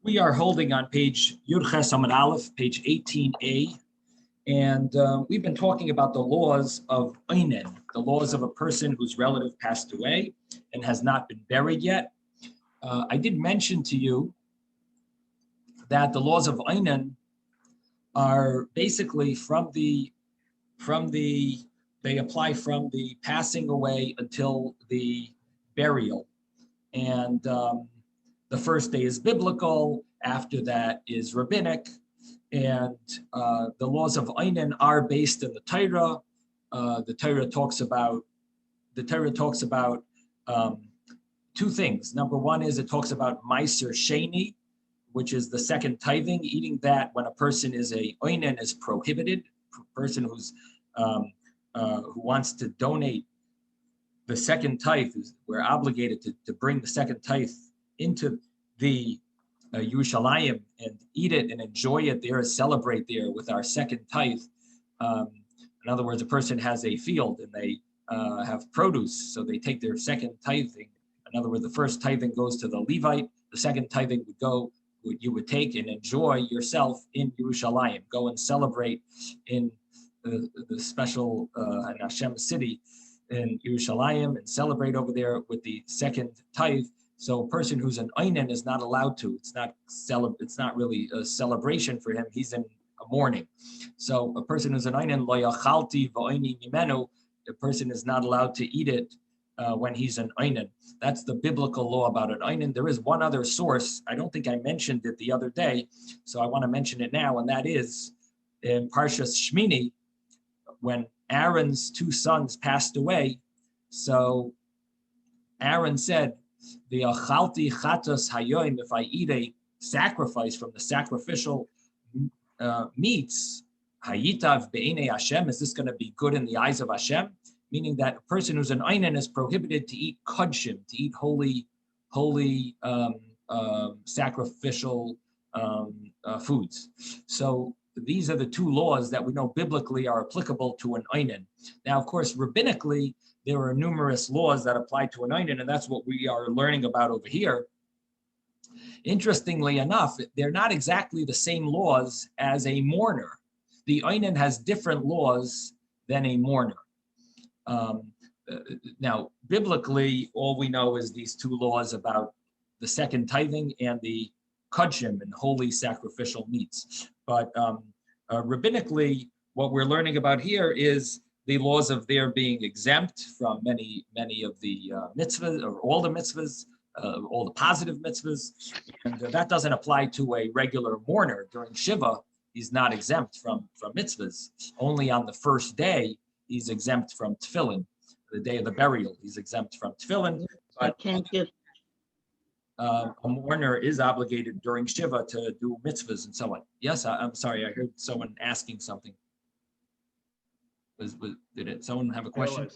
We are holding on page Yud Ches Amud Aleph, page 18a, and we've been talking about the laws of Einen, the laws of a person whose relative passed away and has not been buried yet. I did mention to you that the laws of Einen are basically they apply from the passing away until the burial. And the first day is biblical, after that is rabbinic, and the laws of Einen are based in the Torah. The Torah talks about two things. Number one is it talks about Meiser Sheni, which is the second tithing. Eating that when a person is a Einen is prohibited. A person who wants to donate the second tithe, we're obligated to bring the second tithe into the Yerushalayim and eat it and enjoy it there, celebrate there with our second tithe. In other words, a person has a field and they have produce, so they take their second tithing. In other words, the first tithing goes to the Levite, the second tithing you would take and enjoy yourself in Yerushalayim. Go and celebrate in the special Hashem city in Yerushalayim and celebrate over there with the second tithe. So a person who's an Einen is not allowed to. It's not really a celebration for him. He's in a mourning. So a person who's an Einen, lo yachalti v'oini mimenu, the person is not allowed to eat it when he's an Einen. That's the biblical law about an Einen. There is one other source. I don't think I mentioned it the other day, so I want to mention it now, and that is in Parshas Shmini, when Aaron's two sons passed away. So Aaron said, the achalti chatos hayoim, if I eat a sacrifice from the sacrificial meats, hayitav be'enei Hashem, is this going to be good in the eyes of Hashem? Meaning that a person who's an Einen is prohibited to eat kodshim, to eat holy sacrificial foods. So these are the two laws that we know biblically are applicable to an Einen. Now, of course, rabbinically, there are numerous laws that apply to an Einen, and that's what we are learning about over here. Interestingly enough, they're not exactly the same laws as a mourner. The Einen has different laws than a mourner. Now, biblically, all we know is these two laws about the second tithing and the kodshim and holy sacrificial meats. But rabbinically, what we're learning about here is the laws of their being exempt from many of the mitzvahs, or all the mitzvahs, all the positive mitzvahs. And that doesn't apply to a regular mourner. During Shiva, he's not exempt from mitzvahs. Only on the first day, he's exempt from tefillin. The day of the burial, he's exempt from tefillin. But a mourner is obligated during Shiva to do mitzvahs and so on. Yes, I'm sorry, I heard someone asking something. Did someone have a question?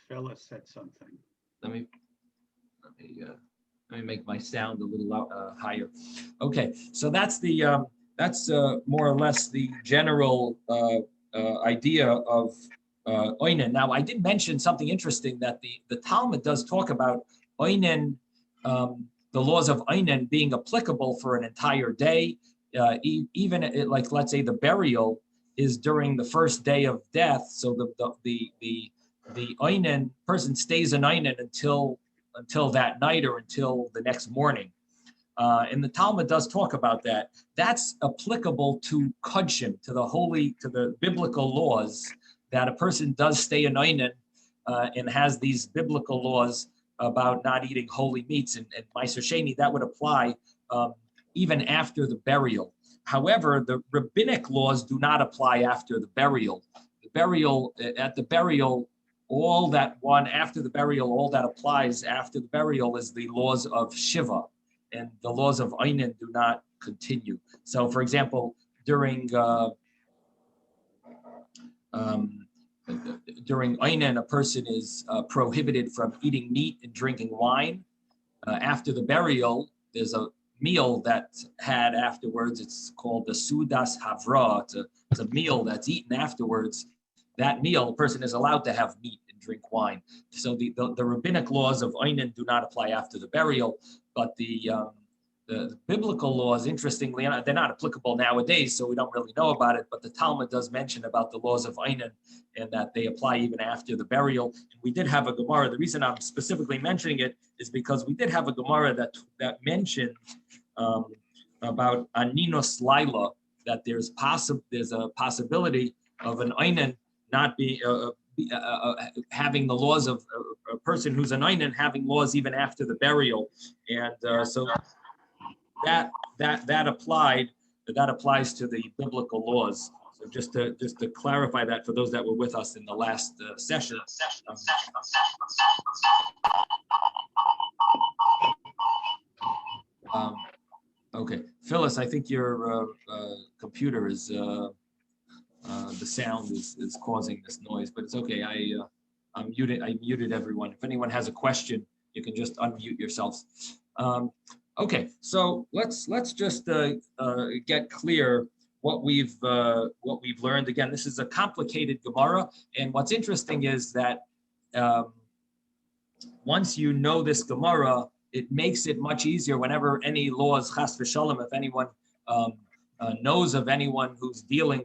Phyllis said something. Let me make my sound a little higher. Okay, so that's more or less the general idea of Einen. Now, I did mention something interesting, that the Talmud does talk about Einen, the laws of Einen being applicable for an entire day, even like, let's say, the burial is during the first day of death. So the Einen person stays an Einen until that night or until the next morning. And the Talmud does talk about that. That's applicable to kodshim, to the biblical laws, that a person does stay an Einen and has these biblical laws about not eating holy meats and Meiser Sheni. That would apply even after the burial. However, the rabbinic laws do not apply after the burial. After the burial, all that applies after the burial is the laws of Shiva, and the laws of Einen do not continue. So, for example, during Einen, a person is prohibited from eating meat and drinking wine. After the burial, there's a meal that's had afterwards. It's called the Sudas Havra. It's a meal that's eaten afterwards. That meal, a person is allowed to have meat and drink wine. So the rabbinic laws of Einen do not apply after the burial, but the the biblical laws, interestingly, they're not applicable nowadays, so we don't really know about it, but the Talmud does mention about the laws of Einan and that they apply even after the burial. And we did have a Gemara. The reason I'm specifically mentioning it is because we did have a Gemara that mentioned about Aninos Laila, that there's a possibility of an Einan not be having the laws of a person who's an Einan having laws even after the burial. And so that applies to the biblical laws. So just to clarify that for those that were with us in the last session. Okay, Phyllis, I think your computer is the sound is causing this noise, but it's okay. I muted everyone. If anyone has a question, you can just unmute yourselves. Okay, so let's just get clear what we've learned. Again, this is a complicated Gemara, and what's interesting is that once you know this Gemara, it makes it much easier whenever any laws, chas v'shalom, if anyone knows of anyone who's dealing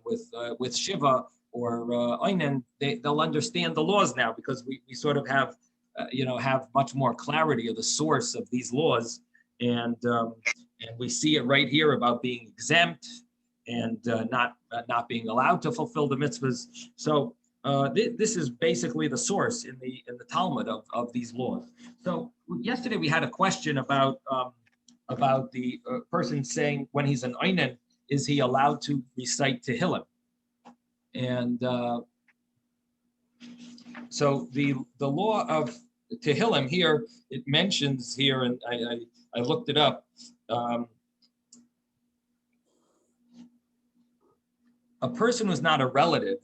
with Shiva or Einan, they'll understand the laws now, because we sort of have much more clarity of the source of these laws. And we see it right here about being exempt and not being allowed to fulfill the mitzvahs. So this is basically the source in the Talmud of these laws. So yesterday we had a question about the person saying when he's an Einan, is he allowed to recite Tehillim? And so the law of Tehillim here, it mentions here, and I looked it up. A person who's not a relative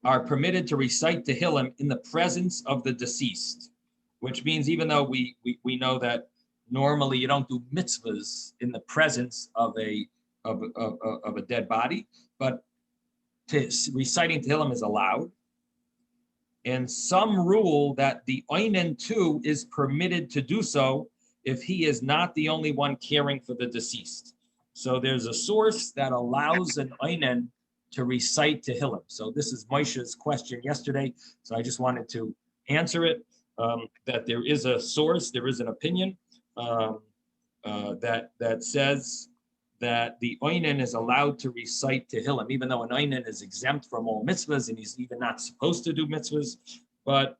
are permitted to recite Tehillim in the presence of the deceased, which means even though we know that normally you don't do mitzvahs in the presence of a dead body, but reciting Tehillim is allowed. And some rule that the Einan too is permitted to do so if he is not the only one caring for the deceased. So there's a source that allows an Einan to recite Tehillim. So this is Moshe's question yesterday. So I just wanted to answer it, that there is a source, there is an opinion that says that the Einan is allowed to recite Tehillim, even though an Einan is exempt from all mitzvahs and he's even not supposed to do mitzvahs. But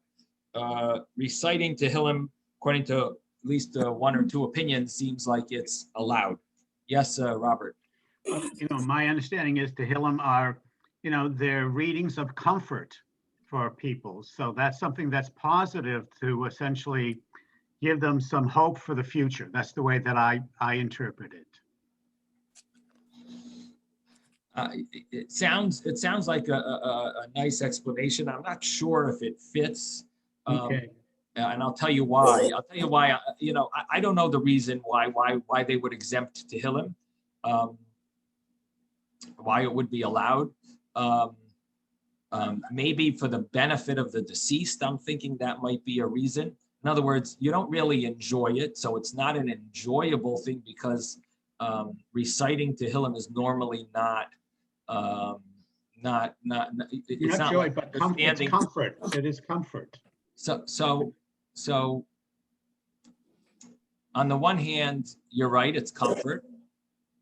reciting Tehillim, according to at least one or two opinions, seems like it's allowed. Yes, Robert. My understanding is Tehillim are, they're readings of comfort for people. So that's something that's positive to essentially give them some hope for the future. That's the way that I interpret it. It sounds like a nice explanation. I'm not sure if it fits. Okay. And I'll tell you why. I don't know the reason why they would exempt Tehillim, why it would be allowed. Maybe for the benefit of the deceased, I'm thinking that might be a reason. In other words, you don't really enjoy it, so it's not an enjoyable thing because reciting Tehillim is normally not it's not joy, like but it's comfort. It is comfort. So on the one hand, you're right, it's comfort.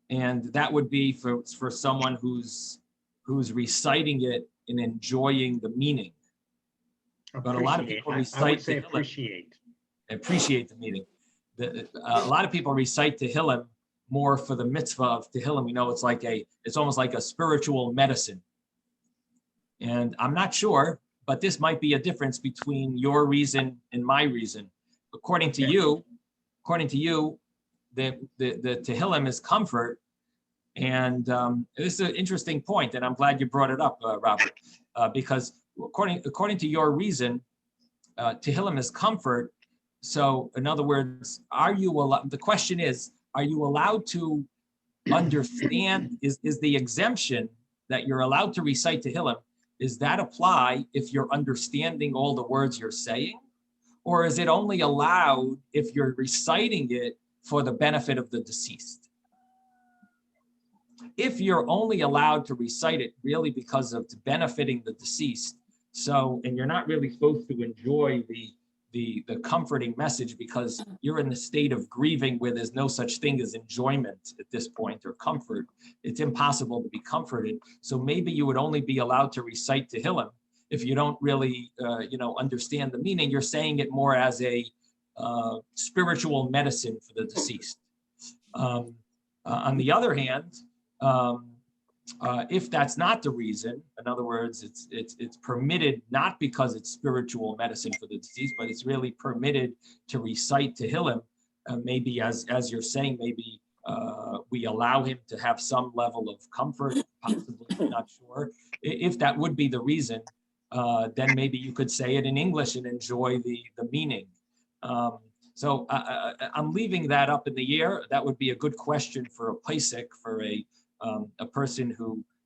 And that would be for someone who's reciting it and enjoying the meaning. But a lot of people recite Tehillim. Appreciate the meaning. A lot of people recite Tehillim more for the mitzvah of Tehillim. It's almost like a spiritual medicine. And I'm not sure, but this might be a difference between your reason and my reason. According to you, the Tehillim is comfort. And this is an interesting point, and I'm glad you brought it up, Robert, because according to your reason, Tehillim is comfort. So in other words, the question is, are you allowed to understand, is the exemption that you're allowed to recite Tehillim, does that apply if you're understanding all the words you're saying? Or is it only allowed if you're reciting it for the benefit of the deceased. If you're only allowed to recite it really because of benefiting the deceased, and you're not really supposed to enjoy the comforting message because you're in the state of grieving where there's no such thing as enjoyment at this point or comfort, it's impossible to be comforted. So maybe you would only be allowed to recite Tehillim if you don't really, understand the meaning. You're saying it more as a spiritual medicine for the deceased. On the other hand, if that's not the reason, in other words, it's permitted not because it's spiritual medicine for the deceased, but it's really permitted to recite Tehillim. Maybe as you're saying, maybe we allow him to have some level of comfort, possibly, I'm not sure. If that would be the reason, then maybe you could say it in English and enjoy the meaning. So I'm leaving that up in the air. That would be a good question for a Pesach, for a person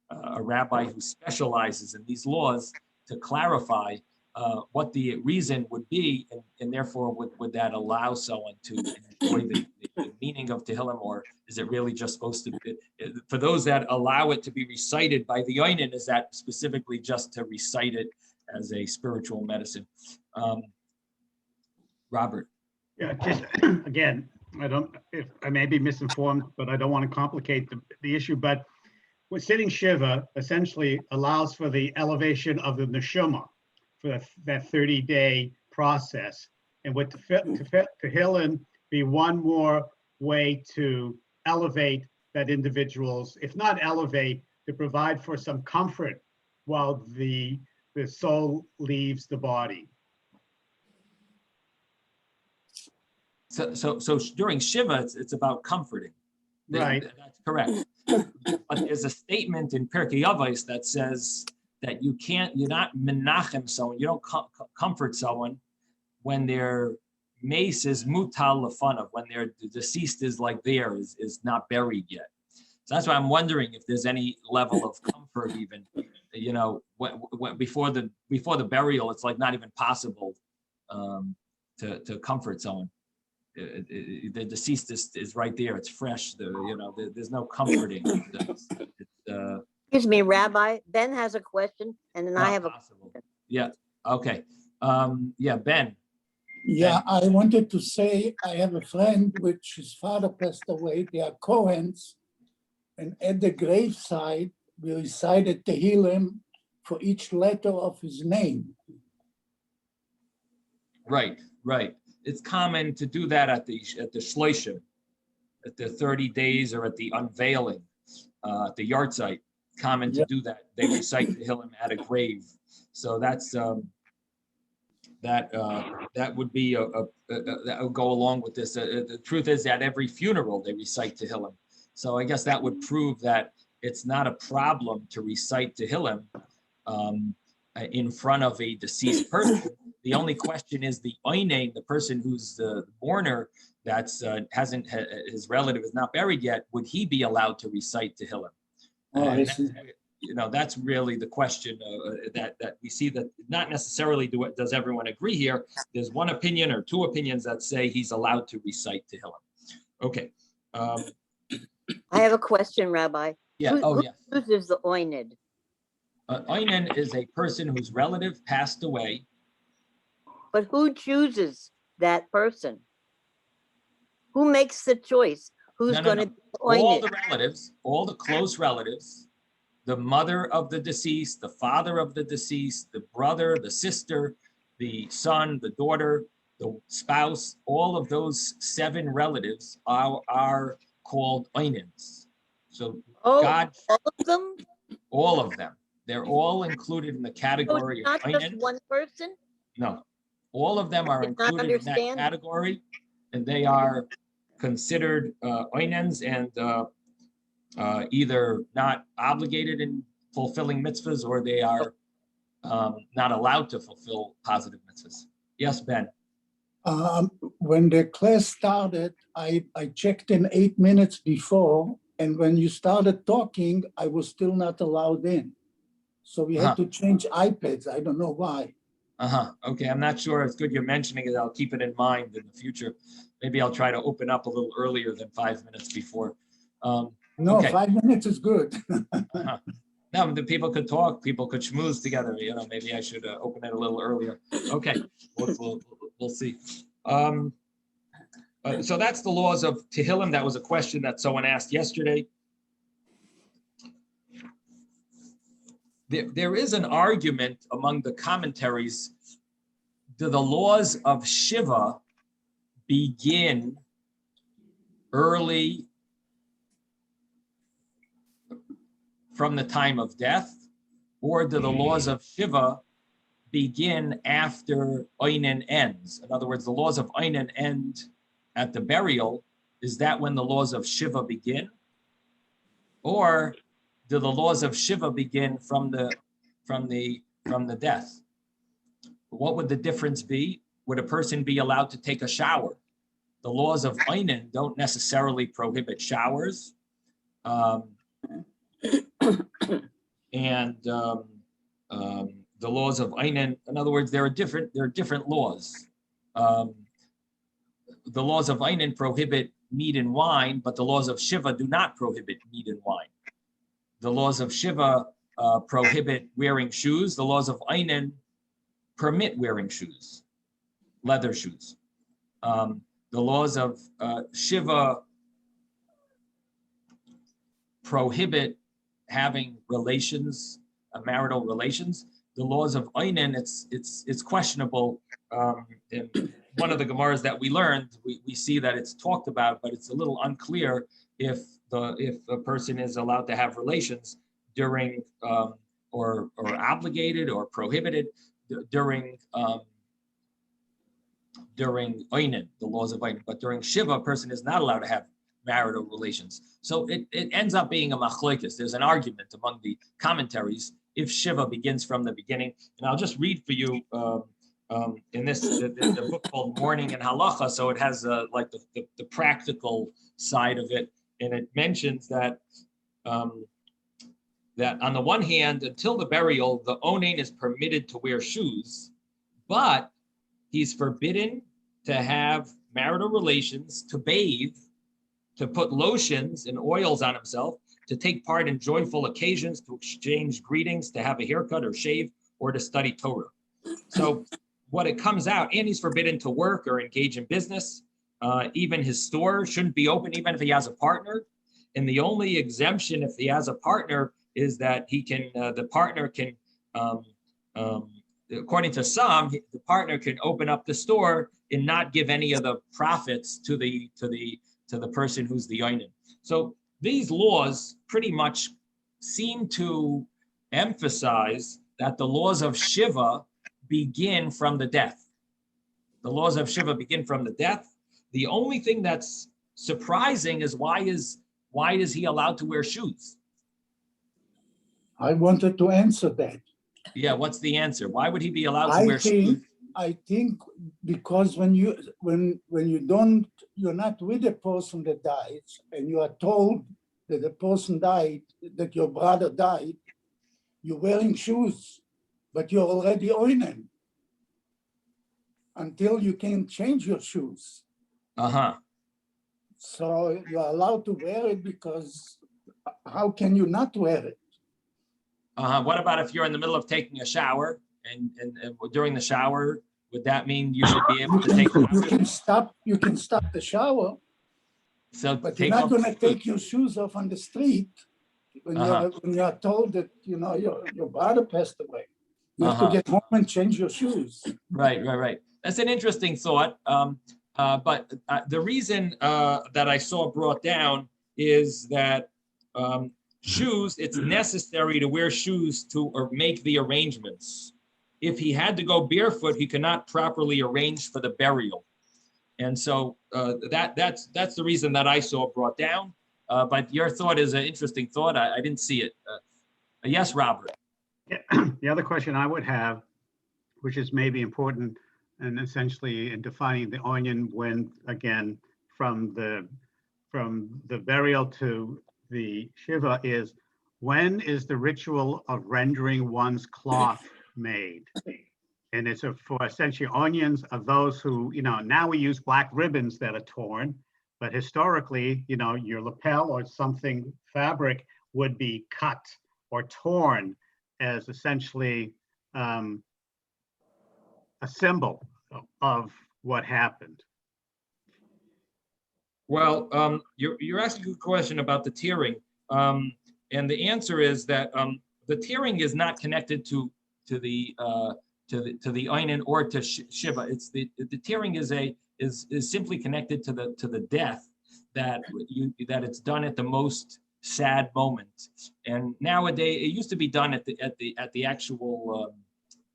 a rabbi who specializes in these laws, to clarify what the reason would be, and therefore would that allow someone to enjoy the meaning of Tehillim, or is it really just supposed to be, for those that allow it to be recited by the Oinen, is that specifically just to recite it as a spiritual medicine? Robert. Yeah, just again, if I may be misinformed, but I don't want to complicate the issue. But with sitting Shiva essentially allows for the elevation of the neshama for that 30-day process. And with Tehillim be one more way to elevate that individual's, if not elevate, to provide for some comfort while the soul leaves the body. So during Shiva, it's about comforting. Right. That's correct. But there's a statement in Pirkei Avos that says that you're not menachem someone, you don't comfort someone when their mace is mutal lefanav, when the deceased is not buried yet. So that's why I'm wondering if there's any level of comfort even, when before the burial, it's like not even possible to comfort someone. The deceased is right there. It's fresh. There's no comforting. Excuse me, Rabbi. Ben has a question, and then I have possible. Yeah. Okay. Ben. Yeah, I wanted to say I have a friend which his father passed away. They are Cohens, and at the graveside we recited Tehillim for each letter of his name. Right. It's common to do that at the shloshim, at the 30 days, or at the unveiling, at the yard site. Common to do that. They recite Tehillim at a grave. So that's that would be that would go along with this. The truth is that every funeral they recite Tehillim. So I guess that would prove that it's not a problem to recite Tehillim in front of a deceased person. The only question is the oinen, the person who's the mourner, his relative is not buried yet. Would he be allowed to recite Tehillim? That's really the question that we see, that not necessarily does everyone agree here. There's one opinion or two opinions that say he's allowed to recite Tehillim. Okay. I have a question, Rabbi. Yeah. Who chooses the oined? Oinen is a person whose relative passed away. But who chooses that person? Who makes the choice? Who's going to be oined? All the relatives, all the close relatives, the mother of the deceased, the father of the deceased, the brother, the sister, the son, the daughter, the spouse, all of those 7 relatives are called oinins. So God, all of them? All of them. They're all included in the category so of not just one person? No. All of them are included in that category, and they are considered oinens and either not obligated in fulfilling mitzvahs, or they are not allowed to fulfill positive mitzvahs. Yes, Ben. When the class started, I checked in 8 minutes before, and when you started talking, I was still not allowed in. So we had to change iPads. I don't know why. Okay, I'm not sure. It's good you're mentioning it. I'll keep it in mind in the future. Maybe I'll try to open up a little earlier than 5 minutes before. No, Okay. 5 minutes is good. No, the people could talk, people could schmooze together. Maybe I should open it a little earlier. Okay, we'll see. So that's the laws of Tehillim. That was a question that someone asked yesterday. There is an argument among the commentaries. Do the laws of Shiva begin early from the time of death, or do the laws of Shiva begin after Oinen ends? In other words, the laws of Oinen end at the burial. Is that when the laws of Shiva begin? Or do the laws of Shiva begin from the death? What would the difference be? Would a person be allowed to take a shower? The laws of Oinen don't necessarily prohibit showers. The laws of Oinen, in other words, there are different laws. The laws of Oinen prohibit meat and wine, but the laws of Shiva do not prohibit meat and wine. The laws of Shiva prohibit wearing shoes. The laws of Oinen permit wearing shoes, leather shoes. The laws of Shiva prohibit having relations, marital relations. The laws of Oinen, it's questionable. In one of the Gemaras that we learned, we see that it's talked about, but it's a little unclear if a person is allowed to have relations during or obligated or prohibited during Oinen, the laws of Oinen. But during Shiva, a person is not allowed to have marital relations. So it ends up being a machlokes. There's an argument among the commentaries if Shiva begins from the beginning. And I'll just read for you in the book called Mourning and Halacha. So it has like the practical side of it, and it mentions that that on the one hand, until the burial, the onen is permitted to wear shoes, but he's forbidden to have marital relations, to bathe, to put lotions and oils on himself, to take part in joyful occasions, to exchange greetings, to have a haircut or shave, or to study Torah. So what it comes out, and he's forbidden to work or engage in business. Even his store shouldn't be open, even if he has a partner. And the only exemption if he has a partner is that he can, the partner can, according to some, the partner can open up the store and not give any of the profits to the person who's the oinen. So these laws pretty much seem to emphasize that the laws of Shiva begin from the death. The laws of Shiva begin from the death. The only thing that's surprising is why is he allowed to wear shoes? I wanted to answer that. Yeah, what's the answer? Why would he be allowed to wear shoes? I think because when you're not with the person that dies, and you are told that the person died, that your brother died, you're wearing shoes, but you're already oinen until you can change your shoes. So you're allowed to wear it because how can you not wear it? What about if you're in the middle of taking a shower and during the shower, would that mean you should be able to take? You can stop the shower, So but you're not going to take your shoes off on the street when you're told that your brother passed away. You have to get home and change your shoes. Right. That's an interesting thought. But the reason that I saw brought down is that shoes, it's necessary to wear shoes or make the arrangements. If he had to go barefoot, he cannot properly arrange for the burial. And so that's the reason that I saw brought down. But your thought is an interesting thought. I didn't see it. Yes, Robert. Yeah. The other question I would have, which is maybe important and essentially in defining the onion when, again, from the burial to the Shiva, is when is the ritual of rendering one's cloth made? And it's for essentially onions of those who, now we use black ribbons that are torn, but historically, your lapel or something fabric would be cut or torn as essentially a symbol of what happened. Well, you're asking a question about the tearing, and the answer is that the tearing is not connected to the oinen or to shiva. It's the tearing is simply connected to the death that it's done at the most sad moment. And nowadays, it used to be done at the actual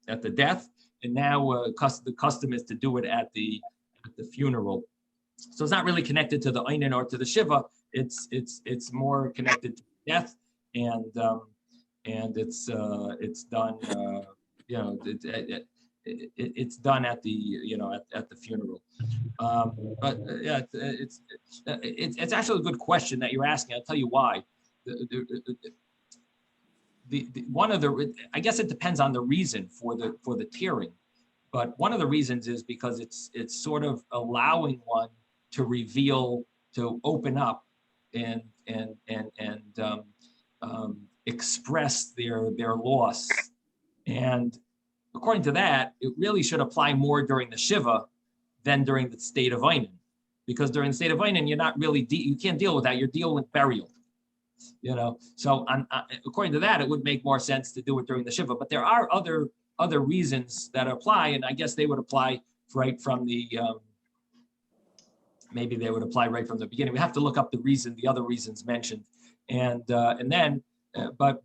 at the death, and now the custom is to do it at the funeral. So it's not really connected to the oinen or to the shiva. It's more connected to death, and it's done. It's done at the at the funeral. But yeah, it's actually a good question that you're asking. I'll tell you why. One of the, I guess it depends on the reason for the tearing, but one of the reasons is because it's sort of allowing one to reveal, to open up and express their loss. And according to that, it really should apply more during the shiva than during the state of oinen, because during the state of oinen, you're not really you can't deal with that. You're dealing with burial. So according to that, it would make more sense to do it during the shiva. But there are other reasons that apply, and I guess they would apply right from the maybe they would apply right from the beginning. We have to look up the other reasons mentioned, and then but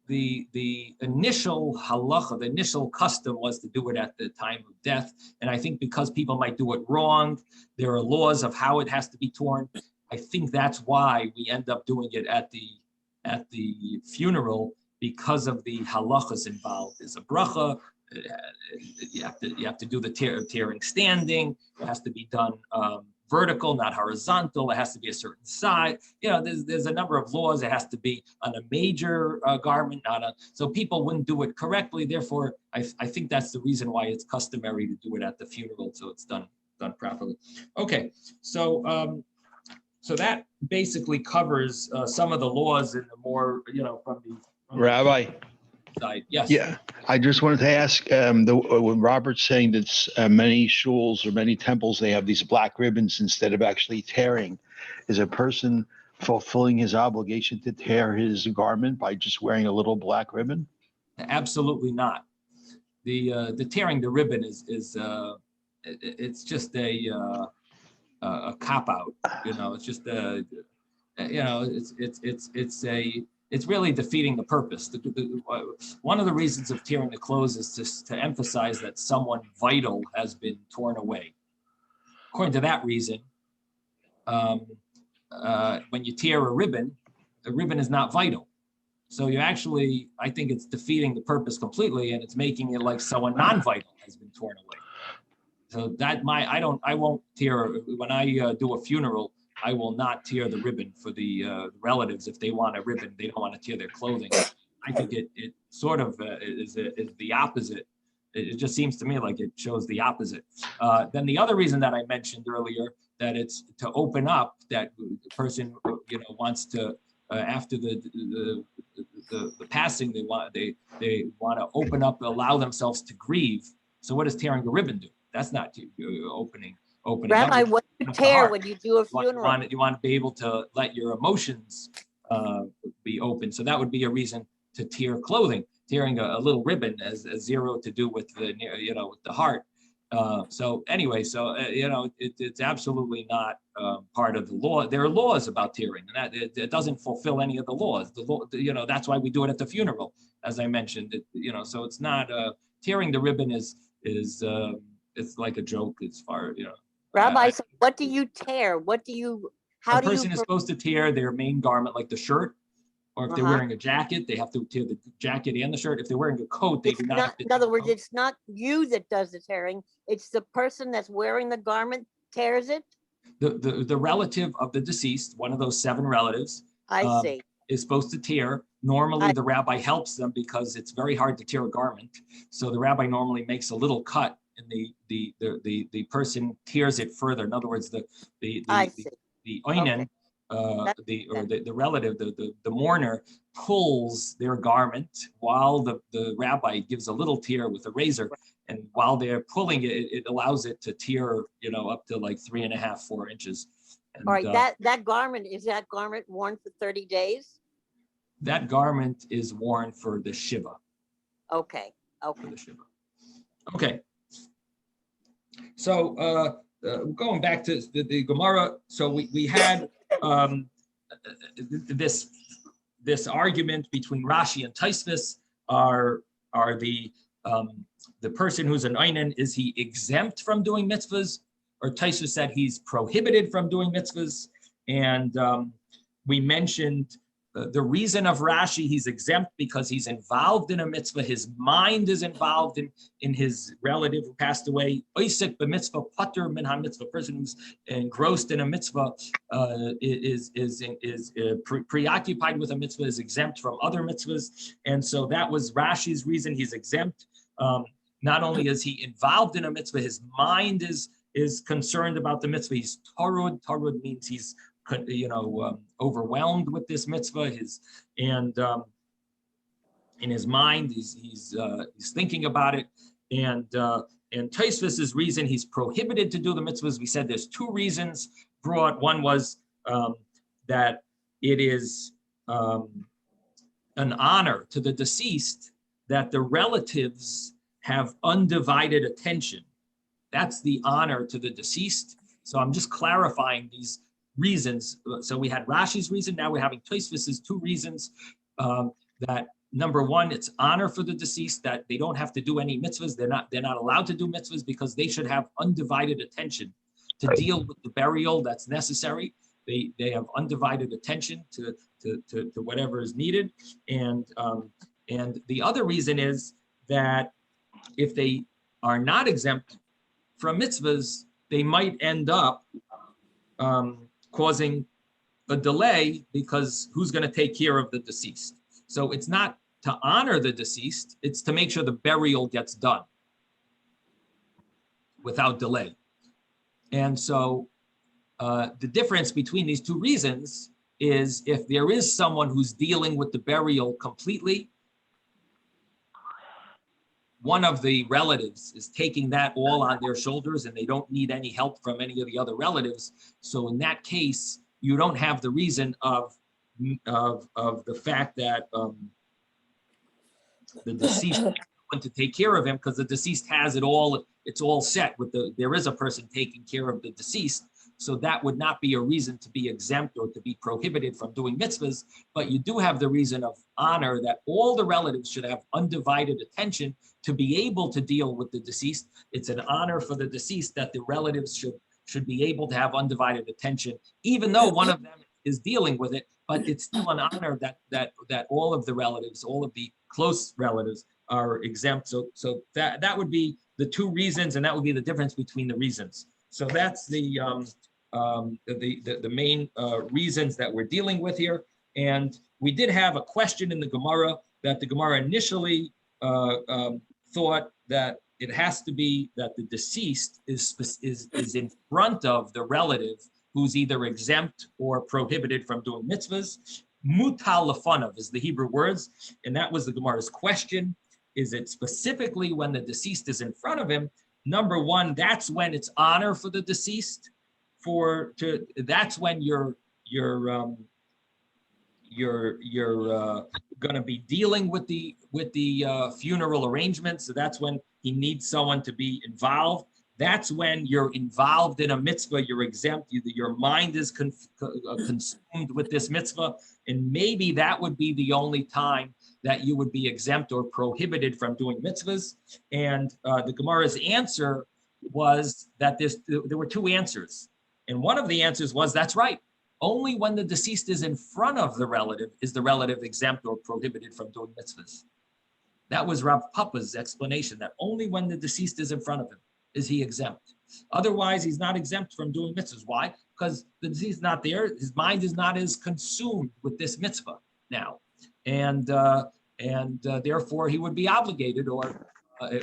the initial halacha, the initial custom was to do it at the time of death. And I think because people might do it wrong, there are laws of how it has to be torn. I think that's why we end up doing it at the funeral, because of the halachas involved. There's a bracha. You have to do the tearing standing. It has to be done vertical, not horizontal. It has to be a certain size. There's a number of laws. It has to be on a major garment, so people wouldn't do it correctly. Therefore, I think that's the reason why it's customary to do it at the funeral, so it's done properly. Okay, so that basically covers some of the laws in the more from the Rabbi. Side. Yes. Yeah, I just wanted to ask, when Robert's saying that many shuls or many temples, they have these black ribbons instead of actually tearing. Is a person fulfilling his obligation to tear his garment by just wearing a little black ribbon? Absolutely not. The tearing the ribbon is it's just a cop out. It's just it's really defeating the purpose. One of the reasons of tearing the clothes is to emphasize that someone vital has been torn away. According to that reason, when you tear a ribbon, the ribbon is not vital. So I think it's defeating the purpose completely, and it's making it like someone non-vital has been torn away. So I won't tear, when I do a funeral, I will not tear the ribbon for the relatives. If they want a ribbon, they don't want to tear their clothing. I think it sort of is the opposite. It just seems to me like it shows the opposite. Then the other reason that I mentioned earlier, that it's to open up, that the person wants to after the passing, they want to open up, allow themselves to grieve. So what does tearing a ribbon do? That's not opening. Rabbi, what do you tear when you do a funeral? You want to be able to let your emotions be open. So that would be a reason to tear clothing. Tearing a little ribbon has zero to do with the with the heart. So anyway, it's absolutely not part of the law. There are laws about tearing, and that it doesn't fulfill any of the laws. The law, that's why we do it at the funeral, as I mentioned. So it's not tearing the ribbon is it's like a joke as far. Rabbi, so what do you tear? How do you? A person is supposed to tear their main garment, like the shirt, or if they're wearing a jacket, they have to tear the jacket and the shirt. If they're wearing a coat, they do not have to. In other words, it's not you that does the tearing; it's the person that's wearing the garment tears it. The relative of the deceased, one of those 7 relatives. I see. is supposed to tear. Normally, the rabbi helps them because it's very hard to tear a garment. So the rabbi normally makes a little cut, and the person tears it further. In other words, the oinen, the relative, the mourner pulls their garment while the rabbi gives a little tear with a razor. And while they're pulling it, it allows it to tear, up to like 3.5, 4 inches. And, all right, that garment, is that garment worn for 30 days? That garment is worn for the Shiva. Okay, For the Shiva. Okay. So going back to the Gemara, so we had this argument between Rashi and Tosfos. Are the person who's an Oinen, is he exempt from doing mitzvahs? Or Tosfos said he's prohibited from doing mitzvahs. And we mentioned the reason of Rashi, he's exempt because he's involved in a mitzvah. His mind is involved in his relative who passed away. Oisek b'mitzvah pater min ha-mitzvah. Person who's engrossed in a mitzvah is preoccupied with a mitzvah, is exempt from other mitzvahs. And so that was Rashi's reason he's exempt. Not only is he involved in a mitzvah, his mind is concerned about the mitzvah. He's tarud. Tarud means he's overwhelmed with this mitzvah. In his mind, he's thinking about it. And Tosfos's reason he's prohibited to do the mitzvahs, we said there's 2 reasons brought. One was that it is an honor to the deceased that the relatives have undivided attention. That's the honor to the deceased. So I'm just clarifying these reasons. So we had Rashi's reason, now we're having Tosfos's 2 reasons. That number 1, it's honor for the deceased, that they don't have to do any mitzvahs. They're not allowed to do mitzvahs because they should have undivided attention to deal with the burial that's necessary. They have undivided attention to whatever is needed. And the other reason is that if they are not exempt from mitzvahs, they might end up causing a delay, because who's going to take care of the deceased? So it's not to honor the deceased, it's to make sure the burial gets done without delay. And so the difference between these 2 reasons is if there is someone who's dealing with the burial completely, one of the relatives is taking that all on their shoulders and they don't need any help from any of the other relatives. So in that case, you don't have the reason of the fact that the deceased want to take care of him, because the deceased has it all, it's all set with there is a person taking care of the deceased. So that would not be a reason to be exempt or to be prohibited from doing mitzvahs, but you do have the reason of honor, that all the relatives should have undivided attention to be able to deal with the deceased. It's an honor for the deceased that the relatives should be able to have undivided attention, even though one of them is dealing with it, but it's still an honor that all of the relatives, all of the close relatives are exempt. So that would be the 2 reasons, and that would be the difference between the reasons. So that's the main reasons that we're dealing with here. And we did have a question in the Gemara that the Gemara initially thought that it has to be that the deceased is in front of the relative who's either exempt or prohibited from doing mitzvahs. Mutal lefanav is the Hebrew words, and that was the Gemara's question. Is it specifically when the deceased is in front of him? Number 1, that's when it's honor for the deceased. That's when you're going to be dealing with the funeral arrangements. So that's when he needs someone to be involved. That's when you're involved in a mitzvah, you're exempt, your mind is consumed with this mitzvah, and maybe that would be the only time that you would be exempt or prohibited from doing mitzvahs. And the Gemara's answer was that there were 2 answers. And one of the answers was, that's right. Only when the deceased is in front of the relative is the relative exempt or prohibited from doing mitzvahs. That was Rav Papa's explanation, that only when the deceased is in front of him is he exempt. Otherwise, he's not exempt from doing mitzvahs. Why? Because the deceased is not there. His mind is not as consumed with this mitzvah. now, and therefore he would be obligated or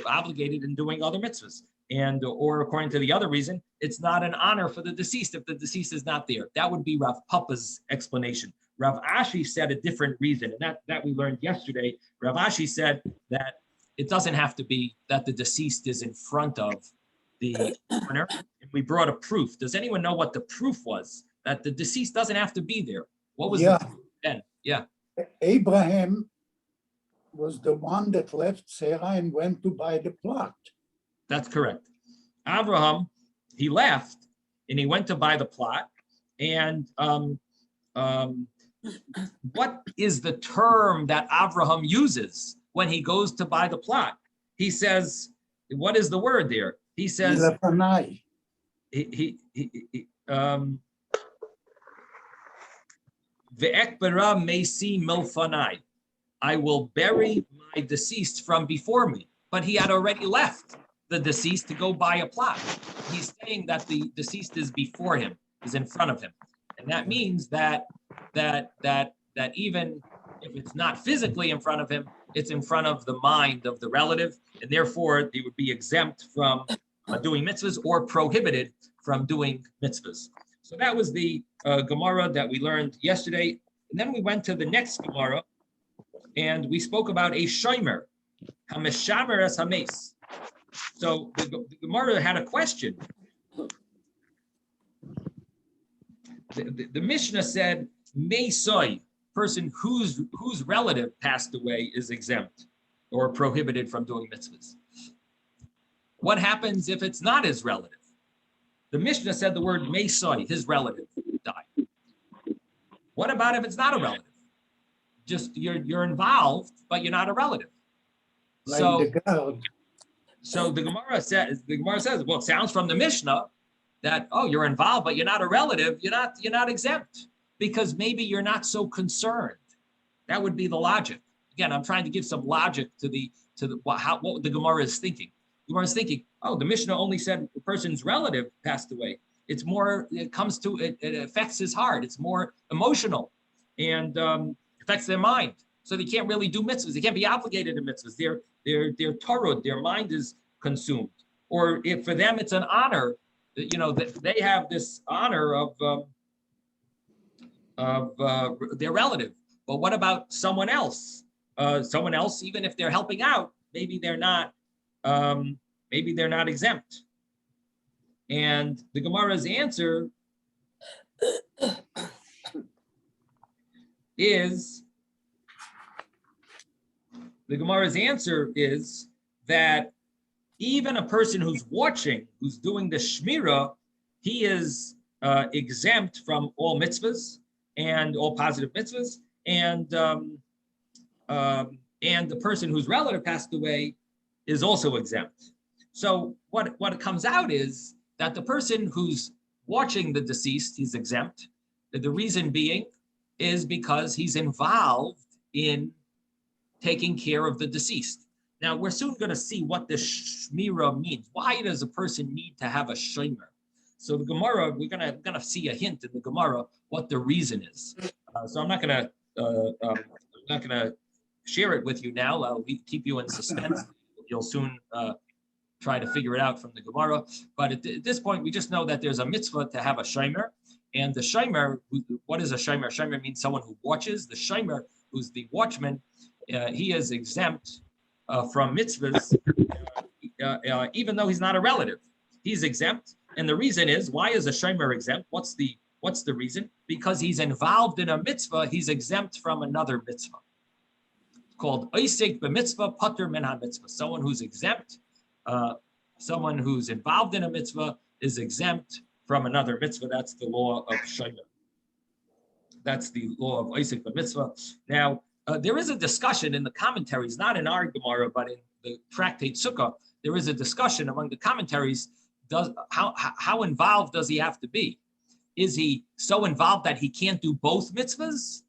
obligated in doing other mitzvahs. And or according to the other reason, it's not an honor for the deceased if the deceased is not there. That would be Rav Papa's explanation. Rav Ashi said a different reason, and that we learned yesterday. Rav Ashi said that it doesn't have to be that the deceased is in front of the mourner. We brought a proof. Does anyone know what the proof was? That the deceased doesn't have to be there. What was the proof then? Yeah. Abraham was the one that left Sarah and went to buy the plot. That's correct. Abraham, he left and he went to buy the plot. And what is the term that Abraham uses when he goes to buy the plot? He says, what is the word there? He says, Milefanai. Ve'ekbera mesi milfanai. I will bury my deceased from before me. But he had already left the deceased to go buy a plot. He's saying that the deceased is before him, is in front of him. And that means that even if it's not physically in front of him, it's in front of the mind of the relative, and therefore they would be exempt from doing mitzvahs or prohibited from doing mitzvahs. So that was the Gemara that we learned yesterday. And then we went to the next Gemara, and we spoke about a shomer, hameshamer es hames. So the Gemara had a question. The Mishnah said, Meisoi, person whose relative passed away is exempt or prohibited from doing mitzvahs. What happens if it's not his relative? The Mishnah said the word Meisoi, his relative died. What about if it's not a relative? Just you're involved, but you're not a relative. Like So the Gemara says, well, it sounds from the Mishnah that, oh, you're involved, but you're not a relative, you're not exempt, because maybe you're not so concerned. That would be the logic. Again, I'm trying to give some logic to what the Gemara is thinking. The Gemara is thinking, oh, the Mishnah only said the person's relative passed away. It's more, it affects his heart. It's more emotional and affects their mind. So they can't really do mitzvahs. They can't be obligated to mitzvahs. They're torod, their mind is consumed. Or if for them it's an honor, that they have this honor of their relative. But what about someone else? Someone else, even if they're helping out, maybe they're not exempt. And the Gemara's answer is that even a person who's watching, who's doing the shmirah, he is exempt from all mitzvahs and all positive mitzvahs, and the person whose relative passed away is also exempt. So what comes out is that the person who's watching the deceased, he's exempt. The reason being is because he's involved in taking care of the deceased. Now, we're soon going to see what this shmirah means. Why does a person need to have a shomer? So the Gemara, we're going to see a hint in the Gemara what the reason is. So I'm not going to share it with you now. I'll keep you in suspense. You'll soon try to figure it out from the Gemara. But at this point, we just know that there's a mitzvah to have a shomer. And the shomer, what is a shomer? Shomer means someone who watches. The shomer, who's the watchman, he is exempt from mitzvahs, even though he's not a relative. He's exempt. And the reason is, why is a shomer exempt? What's the reason? Because he's involved in a mitzvah, he's exempt from another mitzvah. It's called Oisek b'mitzvah patur min ha-mitzvah. Someone who's exempt, someone who's involved in a mitzvah is exempt from another mitzvah. That's the law of shomer. That's the law of Oisek b'mitzvah. Now, there is a discussion in the commentaries, not in our Gemara, but in the tractate Sukkah. There is a discussion among the commentaries. How involved does he have to be? Is he so involved that he can't do both mitzvahs?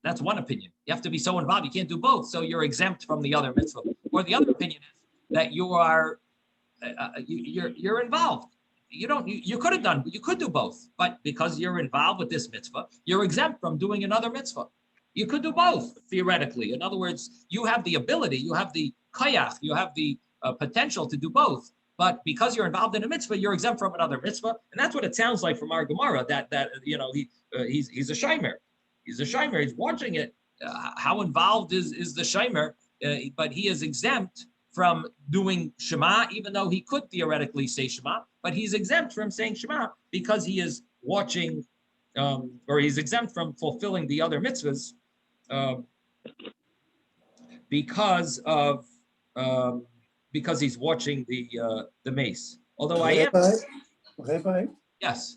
That's one opinion. You have to be so involved you can't do both, so you're exempt from the other mitzvah. Or the other opinion is that you're involved. You could do both, but because you're involved with this mitzvah, you're exempt from doing another mitzvah. You could do both, theoretically. In other words, you have the ability, you have the kayach, you have the potential to do both. But because you're involved in a mitzvah, you're exempt from another mitzvah, and that's what it sounds like from our Gemara. That he's a shimer. He's a shimer. He's watching it. How involved is the shimer? But he is exempt from doing Shema, even though he could theoretically say Shema. But he's exempt from saying Shema because he is watching, or he's exempt from fulfilling the other mitzvahs because he's watching the mace. Although I am, Rabbi, yes,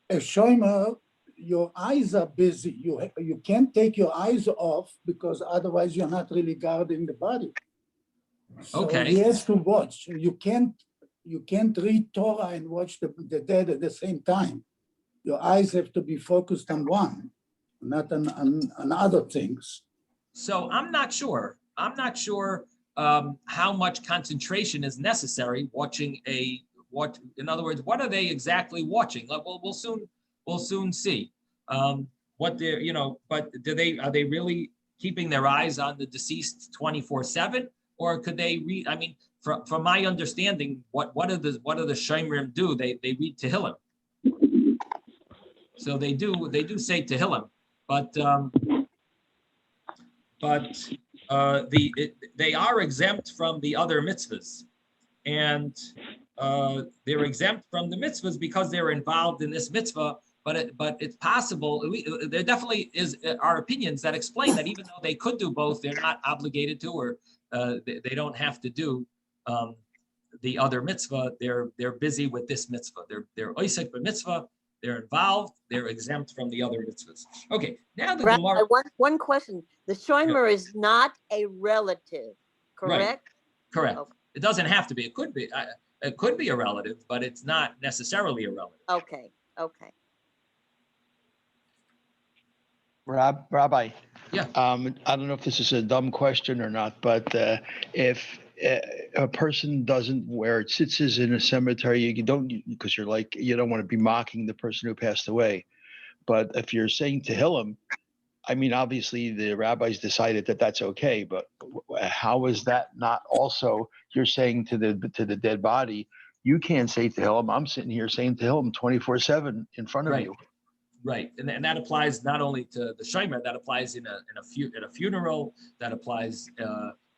a shomer, your eyes are busy. You can't take your eyes off because otherwise you're not really guarding the body. So Okay. he has to watch. You can't read Torah and watch the dead at the same time. Your eyes have to be focused on one, not on other things. So I'm not sure. How much concentration is necessary watching in other words, what are they exactly watching? We'll soon see. What they're, but are they really keeping their eyes on the deceased 24/7, or could they read? I mean, from my understanding, what do the Shomrim do? They read Tehillim. So they do say Tehillim, but they are exempt from the other mitzvahs, and they're exempt from the mitzvahs because they're involved in this mitzvah. But it's possible. There definitely are opinions that explain that even though they could do both, they're not obligated to, or they don't have to do the other mitzvah. They're busy with this mitzvah. They're oisek b'mitzvah. They're involved. They're exempt from the other mitzvahs. Okay, now the Gemara. One question. The shomer is not a relative, correct? Right. Correct. Okay. It doesn't have to be. It could be. It could be a relative, but it's not necessarily a relative. Okay. Rabbi. Yeah. I don't know if this is a dumb question or not, but if a person doesn't wear tzitzis in a cemetery, you don't, because you don't want to be mocking the person who passed away. But if you're saying Tehillim, I mean, obviously the rabbis decided that that's okay, but how is that not also, you're saying to the dead body, you can't say Tehillim. I'm sitting here saying Tehillim 24/7 in front of you. Right, and that applies not only to the shomer, that applies in a funeral, that applies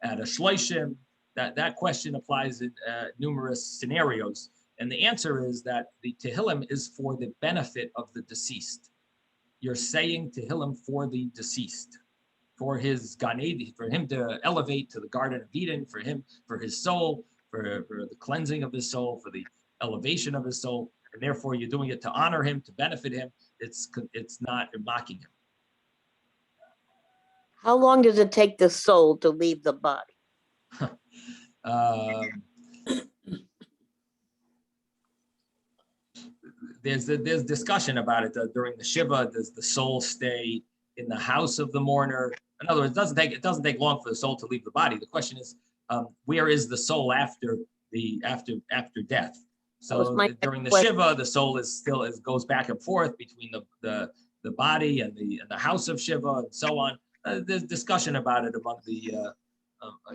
at a shloshim. That question applies in numerous scenarios, and the answer is that the Tehillim is for the benefit of the deceased. You're saying Tehillim for the deceased, for his Gan Eden, for him to elevate to the Garden of Eden, for his soul, for the cleansing of his soul, for the elevation of his soul, and therefore you're doing it to honor him, to benefit him. It's not mocking him. How long does it take the soul to leave the body? There's discussion about it during the Shiva. Does the soul stay in the house of the mourner? In other words, it doesn't take long for the soul to leave the body. The question is, where is the soul after death? So during the Shiva, the soul goes back and forth between the body and the house of Shiva and so on. There's discussion about it among the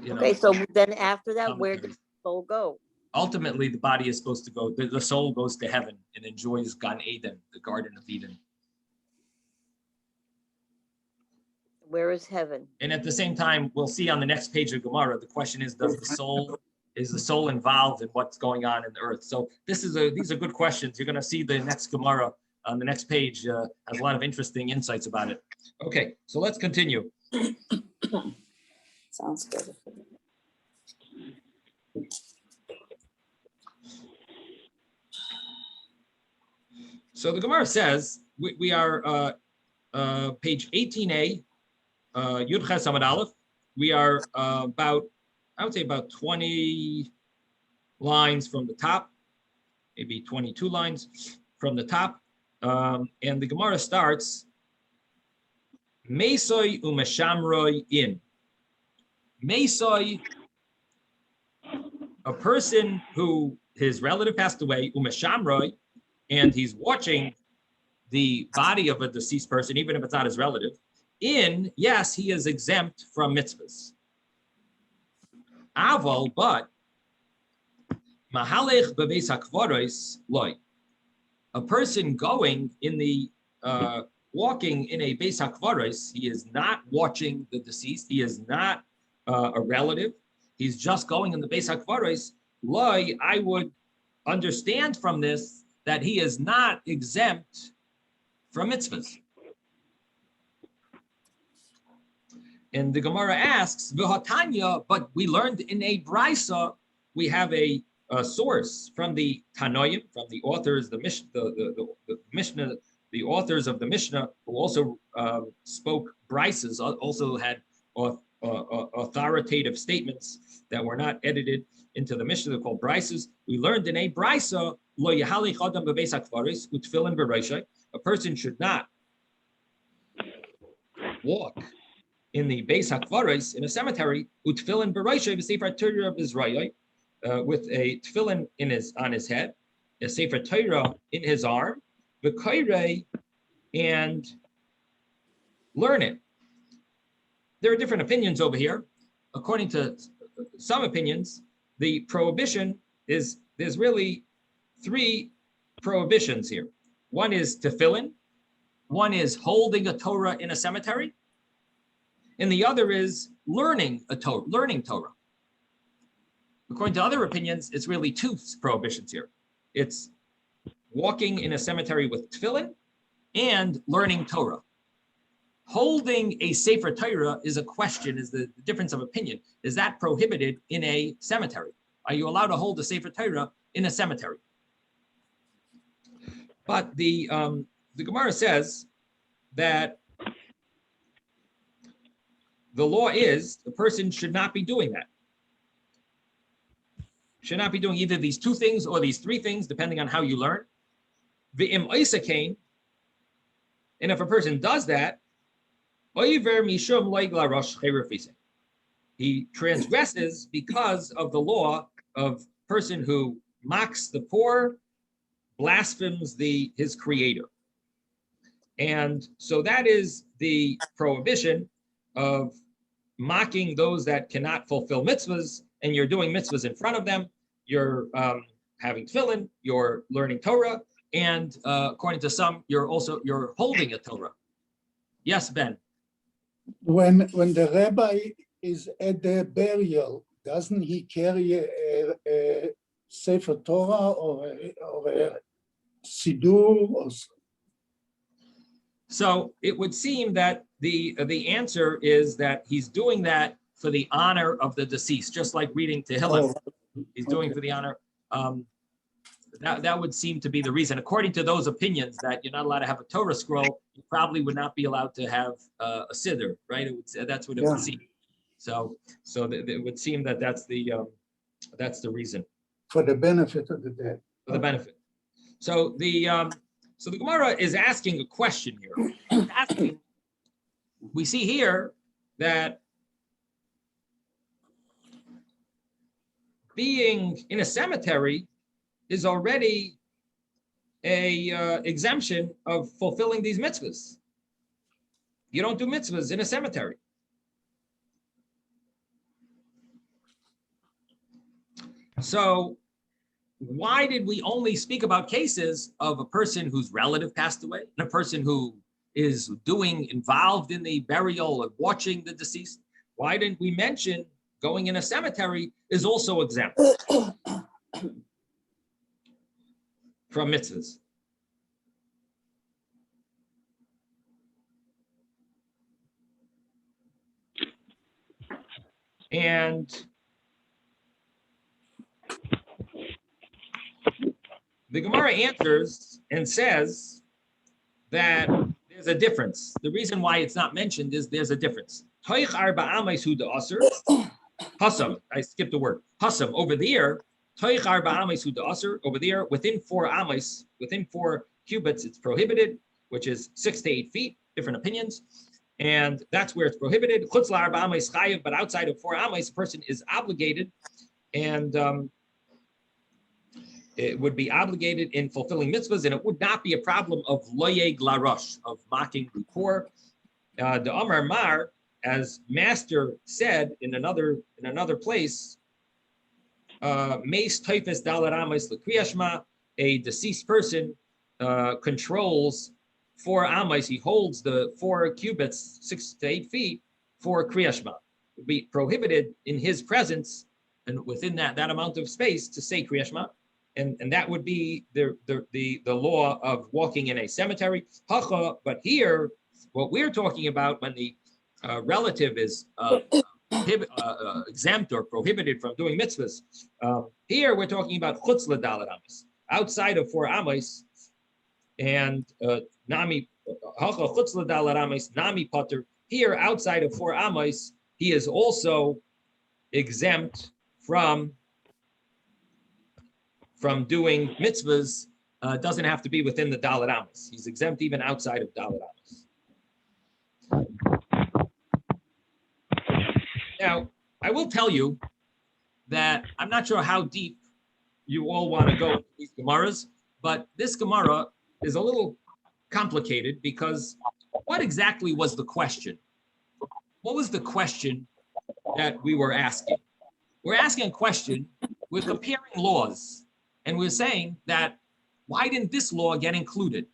Okay, so then after that, where does the soul go? Ultimately, the body is supposed to go. The soul goes to heaven and enjoys Gan Eden, the Garden of Eden. Where is heaven? And at the same time, we'll see on the next page of Gemara. The question is, is the soul involved in what's going on in the earth? So these are good questions. You're going to see the next Gemara on the next page has a lot of interesting insights about it. Okay, so let's continue. Sounds good. So the Gemara says, we are page 18a, Yud Ches Amud Aleph. We are about 20 lines from the top, maybe 22 lines from the top. And the Gemara starts, Mesoi umeshamroi in. Mesoi, a person who his relative passed away, umeshamroi, and he's watching the body of a deceased person, even if it's not his relative. yes, he is exempt from mitzvahs. Aval, but mahalech bebeis hakvaros loy. A person going in the walking in a beis hakvaros, he is not watching the deceased. He is not a relative. He's just going in the beis hakvaros. Loy, I would understand from this that he is not exempt from mitzvahs. And the Gemara asks, "V'hatanya," but we learned in a brisa, we have a source from the Tanoim, from the authors, the Mishnah, the authors of the Mishnah, who also spoke brisas, also had authoritative statements that were not edited into the Mishnah. They're called brisas. We learned in a brisa, "Lo yahalich adam bebeis hakvaros utfilin b'reishai." A person should not walk in the Beis HaKvaros, in a cemetery, utfilin b'reishai v'sefer Torah b'zrayai, with a tefillin on his head, a sefer Torah in his arm, v'kairei, and learn it. There are different opinions over here. According to some opinions, the prohibition is, there's really three prohibitions here. One is tefillin, one is holding a Torah in a cemetery, and the other is learning Torah. According to other opinions, it's really two prohibitions here. It's walking in a cemetery with tefillin and learning Torah. Holding a sefer Torah is a question, is the difference of opinion. Is that prohibited in a cemetery? Are you allowed to hold a sefer Torah in a cemetery? But the Gemara says that the law is the person should not be doing that. Should not be doing either these two things or these three things, depending on how you learn. V'im oisakain, and if a person does that, he transgresses because of the law of person who mocks the poor, blasphemes his creator. And so that is the prohibition of mocking those that cannot fulfill mitzvahs, and you're doing mitzvahs in front of them. You're having tefillin, you're learning Torah, and according to some, you're holding a Torah. Yes, Ben. When the rabbi is at the burial, doesn't he carry a Sefer Torah or a Siddur? So it would seem that the answer is that he's doing that for the honor of the deceased, just like reading Tehillim. He's doing for the honor. That would seem to be the reason. According to those opinions, that you're not allowed to have a Torah scroll, you probably would not be allowed to have a siddur, right? That's what it would seem. So it would seem that that's the reason. For the benefit of the dead. For the benefit. So the Gemara is asking a question here. We see here that being in a cemetery is already a exemption of fulfilling these mitzvahs. You don't do mitzvahs in a cemetery. So why did we only speak about cases of a person whose relative passed away and a person who is involved in the burial of watching the deceased? Why didn't we mention going in a cemetery is also exempt from mitzvahs? And the Gemara answers and says that there's a difference. The reason why it's not mentioned is there's a difference. Hasam, I skipped a word. Hasam, over there, over there, within 4 amos, within 4 cubits, it's prohibited, which is 6 to 8 feet, different opinions. And that's where it's prohibited. But outside of 4 amos, a person is obligated, and it would be obligated in fulfilling mitzvahs, and it would not be a problem of loyeg larosh, of mocking the poor. The Amar Mar, as Master said in another place, Meis Taifes Dalar Amos L'Kriyashma, a deceased person controls 4 Amos. He holds the 4 cubits, 6 to 8 feet, for Kriyashma. It would be prohibited in his presence and within that amount of space to say Kriyashma. And that would be the law of walking in a cemetery. But here, what we're talking about when the relative is exempt or prohibited from doing mitzvahs, here we're talking about chutz l'dalat amos, outside of 4 amos, and nami chutz l'dalat amos nami pater. Here, outside of 4 amos, he is also exempt from doing mitzvahs. Doesn't have to be within the dalat amos. He's exempt even outside of dalat amos. Now, I will tell you that I'm not sure how deep you all want to go into these Gemaras, but this Gemara is a little complicated because what exactly was the question? What was the question that we were asking? We're asking a question, we're comparing laws, and we're saying that why didn't this law get included?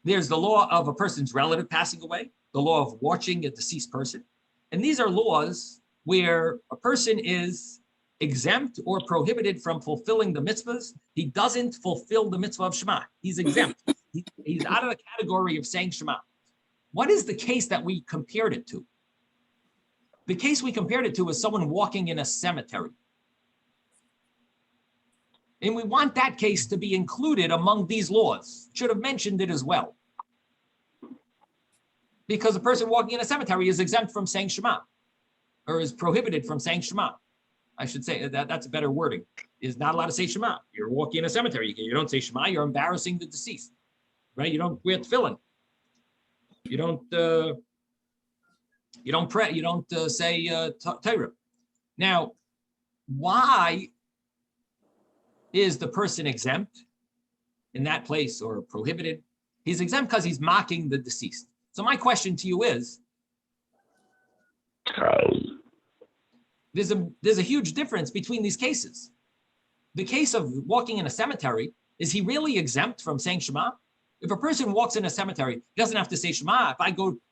There's the law of a person's relative passing away, the law of watching a deceased person. And these are laws where a person is exempt or prohibited from fulfilling the mitzvahs. He doesn't fulfill the mitzvah of Shema. He's exempt. He's out of the category of saying Shema. What is the case that we compared it to? The case we compared it to is someone walking in a cemetery. And we want that case to be included among these laws. Should have mentioned it as well. Because a person walking in a cemetery is exempt from saying Shema, or is prohibited from saying Shema. I should say that's a better wording. Is not allowed to say Shema. You're walking in a cemetery. You don't say Shema. You're embarrassing the deceased, right? You don't wear tefillin. You don't pray. You don't say Torah. Now, why is the person exempt in that place or prohibited? He's exempt because he's mocking the deceased. So my question to you is, there's a huge difference between these cases. The case of walking in a cemetery, is he really exempt from saying Shema? If a person walks in a cemetery, he doesn't have to say Shema.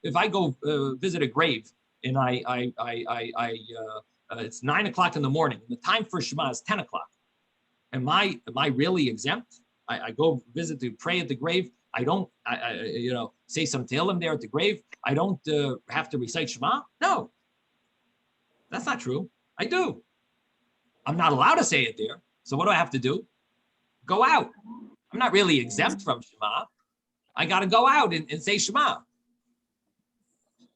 If I go visit a grave and it's 9 o'clock in the morning, and the time for Shema is 10 o'clock. Am I really exempt? I go visit to pray at the grave. I don't, say some Tehillim there at the grave. I don't have to recite Shema. No, that's not true. I do. I'm not allowed to say it there. So what do I have to do? Go out. I'm not really exempt from Shema. I got to go out and say Shema.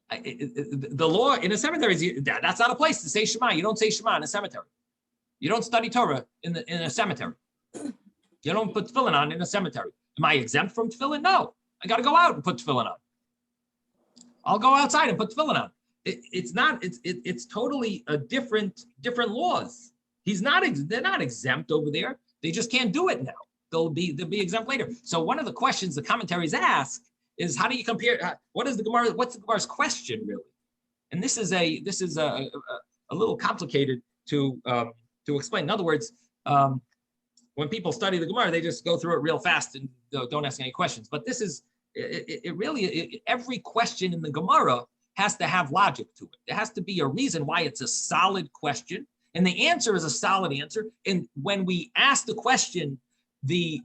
The law in a cemetery is that's not a place to say Shema. You don't say Shema in a cemetery. You don't study Torah in a cemetery. You don't put tefillin on in a cemetery. Am I exempt from tefillin? No. I got to go out and put tefillin on. I'll go outside and put tefillin on. It's totally a different laws. They're not exempt over there. They just can't do it now. They'll be exempt later. So one of the questions the commentaries ask is, how do you compare? What's the Gemara's question really? And this is a little complicated to explain. In other words, when people study the Gemara, they just go through it real fast and don't ask any questions. But this is every question in the Gemara has to have logic to it. There has to be a reason why it's a solid question, and the answer is a solid answer. And when we ask the question, the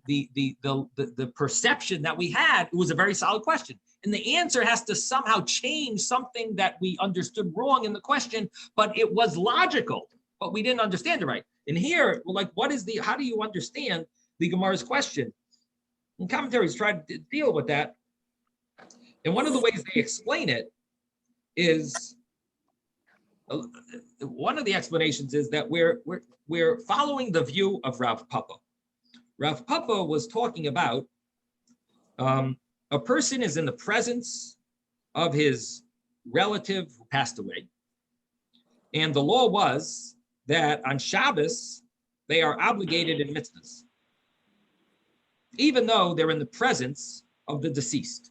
perception that we had, it was a very solid question, and the answer has to somehow change something that we understood wrong in the question, but it was logical, but we didn't understand it right. And here, we're like, how do you understand the Gemara's question? And commentaries try to deal with that. And one of the ways they explain it is, one of the explanations is that we're following the view of Rav Papa. Rav Papa was talking about a person is in the presence of his relative who passed away. And the law was that on Shabbos, they are obligated in mitzvahs, even though they're in the presence of the deceased.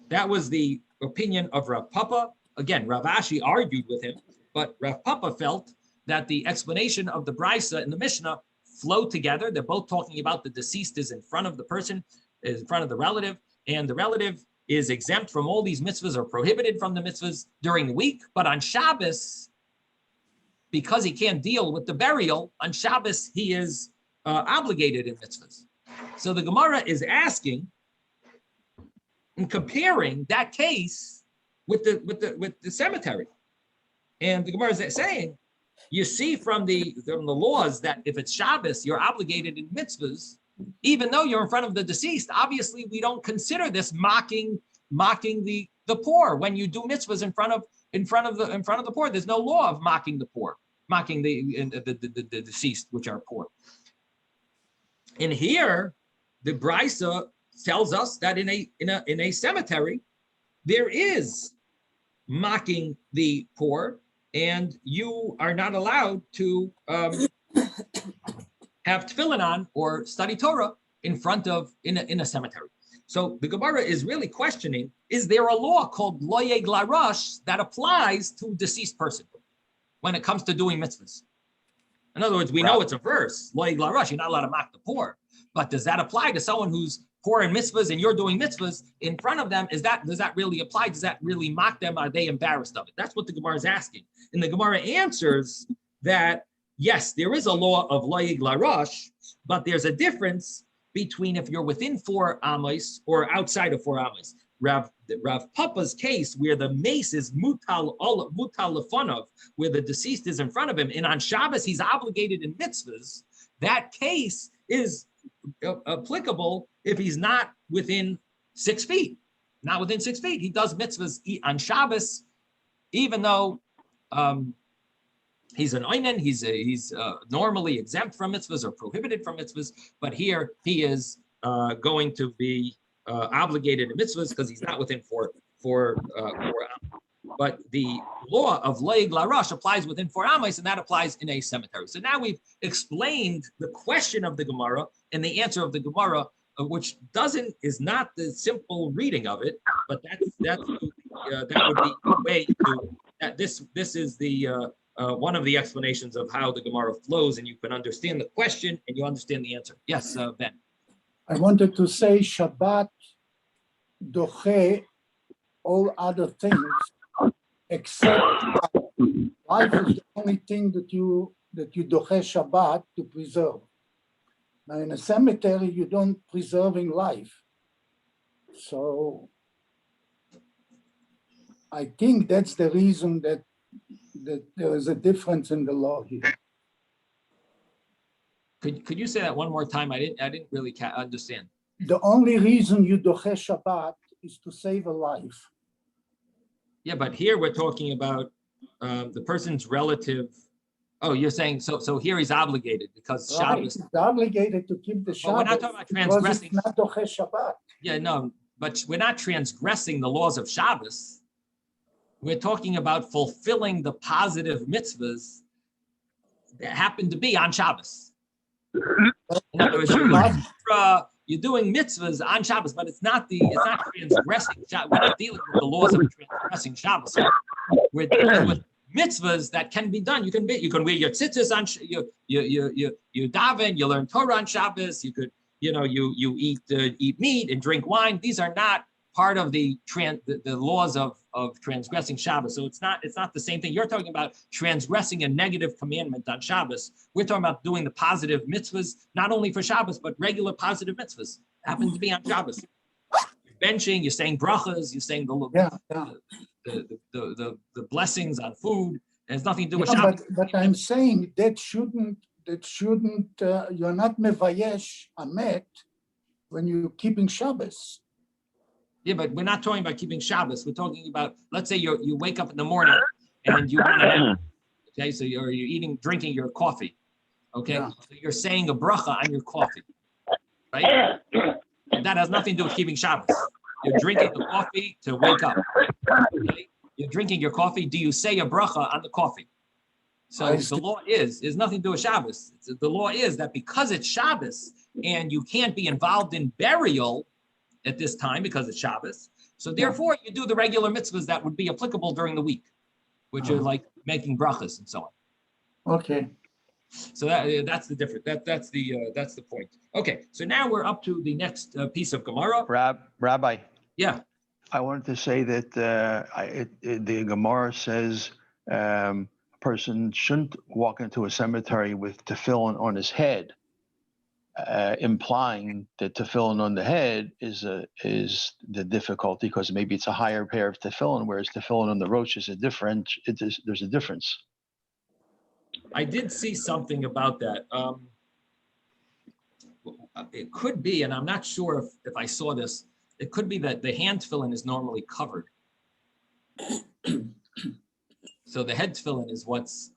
That was the opinion of Rav Papa. Again, Rav Ashi argued with him, but Rav Papa felt that the explanation of the Brisa and the Mishnah flow together. They're both talking about the deceased is in front of the person, is in front of the relative, and the relative is exempt from all these mitzvahs or prohibited from the mitzvahs during the week. But on Shabbos, because he can't deal with the burial, on Shabbos he is obligated in mitzvahs. So the Gemara is asking and comparing that case with the cemetery. And the Gemara is saying, you see from the laws that if it's Shabbos, you're obligated in mitzvahs, even though you're in front of the deceased. Obviously, we don't consider this mocking the poor when you do mitzvahs in front of the poor. There's no law of mocking the poor, mocking the deceased, which are poor. And here, the Brisa tells us that in a cemetery, there is mocking the poor, and you are not allowed to have tefillin on or study Torah in a cemetery. So the Gemara is really questioning: is there a law called lo yeg larash that applies to a deceased person when it comes to doing mitzvahs? In other words, we know it's a verse, lo yeg larash, you're not allowed to mock the poor, but does that apply to someone who's poor in mitzvahs and you're doing mitzvahs in front of them? Does that really apply? Does that really mock them? Are they embarrassed of it? That's what the Gemara is asking. And the Gemara answers that, yes, there is a law of lo yeg larash, but there's a difference between if you're within 4 amos or outside of 4 amos. Rav Papa's case, where the mace is mutal lefanov, where the deceased is in front of him, and on Shabbos he's obligated in mitzvahs, that case is applicable if he's not within 6 feet. Not within 6 feet. He does mitzvahs on Shabbos, even though he's an oinen, he's normally exempt from mitzvahs or prohibited from mitzvahs, but here he is going to be obligated in mitzvahs because he's not within 4 but the law of lo yeg larash applies within 4 amos, and that applies in a cemetery. So now we've explained the question of the Gemara and the answer of the Gemara, which is not the simple reading of it, but that would be a way to that. This is the one of the explanations of how the Gemara flows, and you can understand the question and you understand the answer. Yes, Ben. I wanted to say Shabbat doche all other things except life is the only thing that you doche Shabbat to preserve. Now in a cemetery you don't preserving life. So I think that's the reason that there is a difference in the law here. Could you say that one more time? I didn't really understand. The only reason you doche Shabbat is to save a life. Yeah, but here we're talking about the person's relative. Oh, you're saying so here he's obligated because Right, Shabbos. he's obligated to keep the Shabbat. We're not talking about transgressing. It's not doche Shabbat. Yeah, no, but we're not transgressing the laws of Shabbos. We're talking about fulfilling the positive mitzvahs that happen to be on Shabbos. In other words, you're doing mitzvahs on Shabbos, but it's not transgressing. We're not dealing with the laws of transgressing Shabbos. We're dealing with mitzvahs that can be done. You can wear your tzitzis on you daven, you learn Torah on Shabbos. You could you eat meat and drink wine. These are not part of the laws of transgressing Shabbos. So it's not the same thing. You're talking about transgressing a negative commandment on Shabbos. We're talking about doing the positive mitzvahs, not only for Shabbos, but regular positive mitzvahs happen to be on Shabbos. You're benching, you're saying brachos, you're saying the blessings on food. It has nothing to do with Shabbos. But I'm saying that shouldn't you're not mevayesh amet when you're keeping Shabbos. Yeah, but we're not talking about keeping Shabbos. We're talking about, let's say you wake up in the morning and you want to have, okay, so you're drinking your coffee, okay? Yeah. So you're saying a bracha on your coffee, right? And that has nothing to do with keeping Shabbos. You're drinking the coffee to wake up, okay? You're drinking your coffee. Do you say a bracha on the coffee? So the law is nothing to do with Shabbos. The law is that because it's Shabbos and you can't be involved in burial at this time because it's Shabbos, So therefore, you do the regular mitzvahs that would be applicable during the week, which are like making brachas and so on. Okay. So that's the difference. That's the point. Okay, so now we're up to the next piece of Gemara. Rabbi, Yeah. I wanted to say that the Gemara says a person shouldn't walk into a cemetery with tefillin on his head, implying that tefillin on the head is the difficulty because maybe it's a higher pair of tefillin, whereas tefillin on the roach is there's a difference. I did see something about that. It could be, and I'm not sure if I saw this, it could be that the hand tefillin is normally covered. So the head tefillin is what's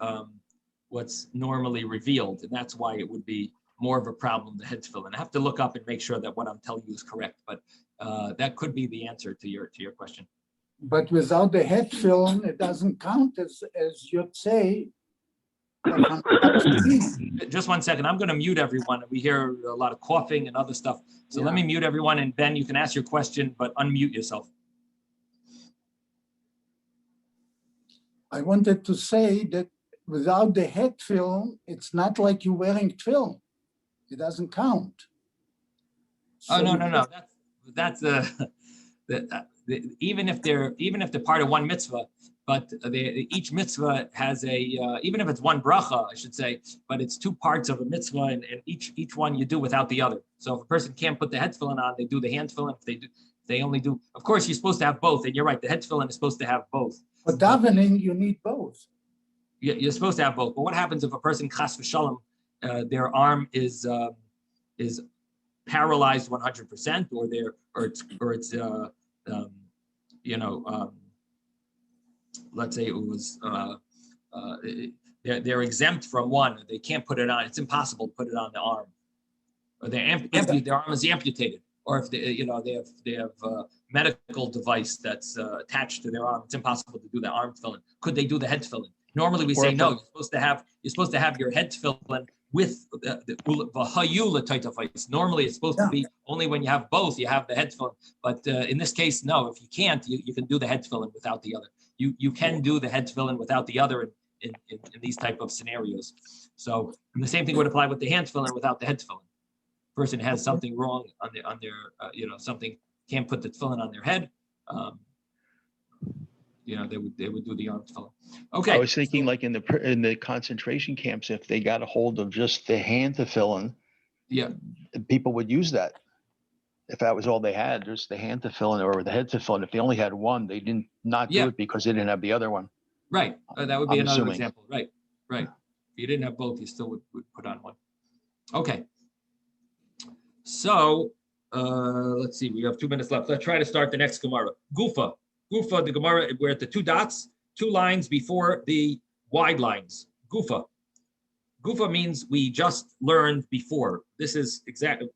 normally revealed, and that's why it would be more of a problem, the head tefillin. I have to look up and make sure that what I'm telling you is correct, but that could be the answer to your question. But without the head film, it doesn't count as you'd say. Just 1 second. I'm going to mute everyone. We hear a lot of coughing and other stuff. So let me mute everyone. And Ben, you can ask your question, but unmute yourself. I wanted to say that without the head film, it's not like you're wearing film. It doesn't count. Oh, no. That's even if they're part of one mitzvah, but each mitzvah has even if it's one bracha, I should say, but it's two parts of a mitzvah, and each one you do without the other. So if a person can't put the head tefillin on, they do the hand tefillin. If they only do, of course, you're supposed to have both, and you're right. The head tefillin is supposed to have both. For davening, you need both. You're supposed to have both. But what happens if a person chas v'shalom, their arm is paralyzed 100%, or it's let's say it was they're exempt from one. They can't put it on. It's impossible to put it on the arm. Or their arm is amputated. Or if they have a medical device that's attached to their arm, it's impossible to do the arm tefillin. Could they do the head tefillin? Normally we say no. You're supposed to have your head tefillin with the hayula taitafais. Normally it's supposed to be only when you have both, you have the head tefillin. But in this case, no. If you can't, you can do the head tefillin without the other. You can do the head tefillin without the other in these type of scenarios. So and the same thing would apply with the hand tefillin without the head tefillin. Person has something wrong on their something, can't put the tefillin on their head. They would do the arm tefillin. Okay. I was thinking like in the concentration camps, if they got a hold of just the hand tefillin, people would use that. If that was all they had, just the hand tefillin or the head tefillin. If they only had one, they didn't not do it because they didn't have the other one. Right. That would be another assuming. example. Right. If you didn't have both, you still would put on one. Okay. So let's see. We have 2 minutes left. Let's try to start the next Gemara. Gufa, the Gemara. We're at the 2 dots, 2 lines before the wide lines. Gufa means we just learned before. This is exactly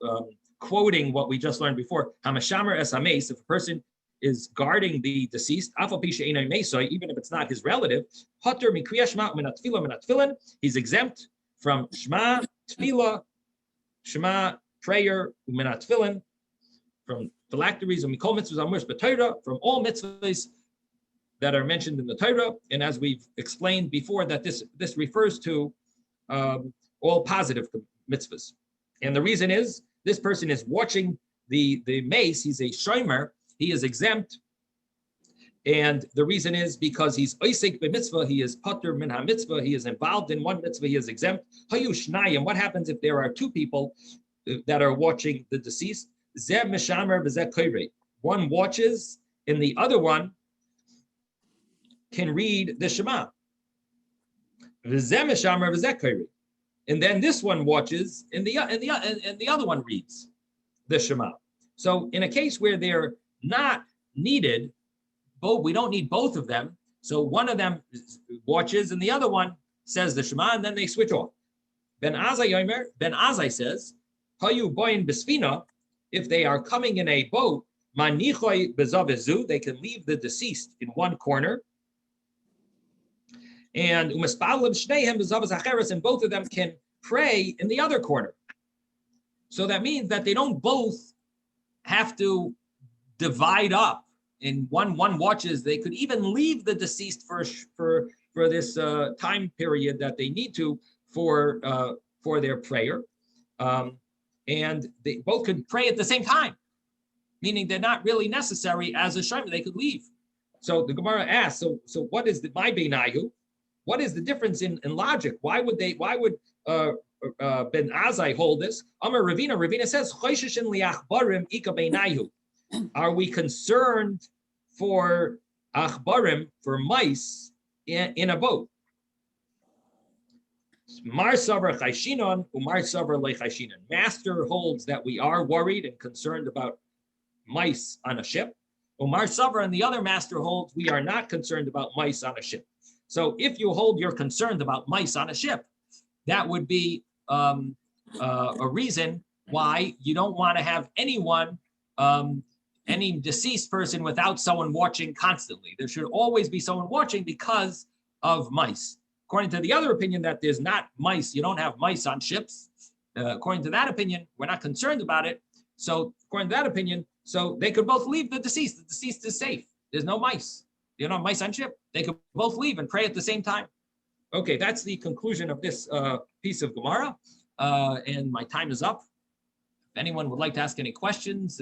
quoting what we just learned before. Hamashamer es hameis. If a person is guarding the deceased, even if it's not his relative, hater mikriya shema min tefillah, he's exempt from shema, tefillah, shema, prayer, umenat tefillin, from phylacteries, and mikol mitzvahs amurs b'Torah, from all mitzvahs that are mentioned in the Torah. And as we've explained before, that this refers to all positive mitzvahs. And the reason is this person is watching the mace. He's a shomer. He is exempt. And the reason is because he's oisek b'mitzvah, he is patur min ha-mitzvah, he is involved in one mitzvah, he is exempt. Hayu shnayim, what happens if there are 2 people that are watching the deceased? Zeh mishamer v'zeh koirei. One watches and the other one can read the Shema. V'zeh mishamer v'zeh koirei. And then this one watches and the other one reads the Shema. So in a case where they're not needed, we don't need both of them. So one of them watches and the other one says the Shema, and then they switch off. Ben Azai says, Hayu boyin besfina, if they are coming in a boat, manichoy bezavezu, they can leave the deceased in one corner, and umaspalim shneihem bezavaz acheres, and both of them can pray in the other corner. So that means that they don't both have to divide up in one watches, they could even leave the deceased for this time period that they need to for their prayer, and they both could pray at the same time, meaning they're not really necessary as a shayma. They could leave. So the Gemara asks, so what is my beinayu? What is the difference in logic? Why would Ben Azai hold this? Amar Ravina. Ravina says, are we concerned for achbarim, for mice in a boat? Mar savar chayshinon, umar savar lechayshinon. Master holds that we are worried and concerned about mice on a ship. Umar savar, and the other master holds we are not concerned about mice on a ship. So if you hold you're concerned about mice on a ship, that would be a reason why you don't want to have anyone, any deceased person without someone watching constantly. There should always be someone watching because of mice. According to the other opinion that there's not mice, you don't have mice on ships. According to that opinion, we're not concerned about it. So according to that opinion, so they could both leave the deceased. The deceased is safe. There's no mice. You don't have mice on ship. They could both leave and pray at the same time. Okay, that's the conclusion of this piece of Gemara. And my time is up. If anyone would like to ask any questions,